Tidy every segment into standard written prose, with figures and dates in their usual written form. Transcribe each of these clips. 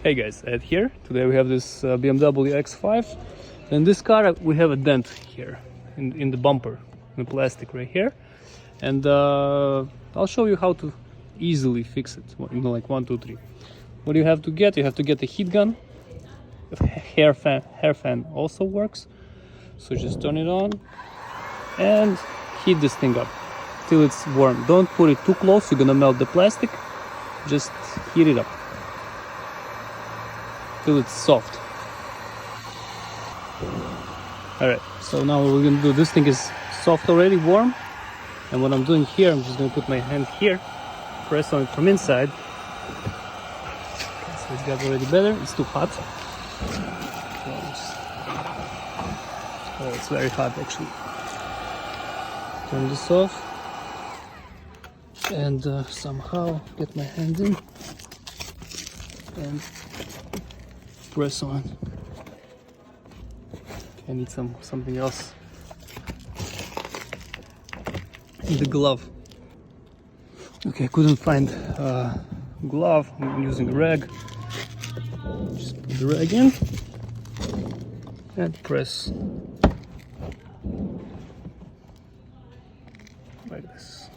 Hey guys, Ed here. Today we have this BMW X5. In this car we have a dent here in the bumper, in the plastic right here. And I'll show you how to easily fix it, like 1, 2, 3. What you have to get a heat gun. Hair fan also works. So just turn it on and heat this thing up till it's warm. Don't put it too close, you're gonna melt the plastic. Just heat it up till it's soft. Alright, so now what we're gonna do, this thing is soft already, warm. And what I'm doing here, I'm just gonna put my hand here, press on it from inside. Okay, so it's got already better, it's too hot. Oh, it's very hot actually. Turn this off and somehow get my hand in and press on. Okay, I need something else. The glove. Okay, I couldn't find a glove. I'm using a rag. Just put the rag in and press like this.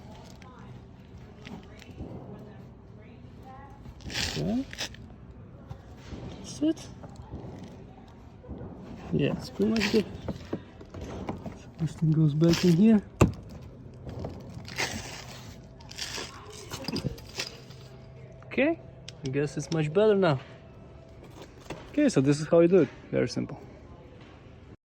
Okay. That's it. Yeah, it's pretty much good. So this thing goes back in here. Okay, I guess it's much better now. Okay, so this is how you do it. Very simple.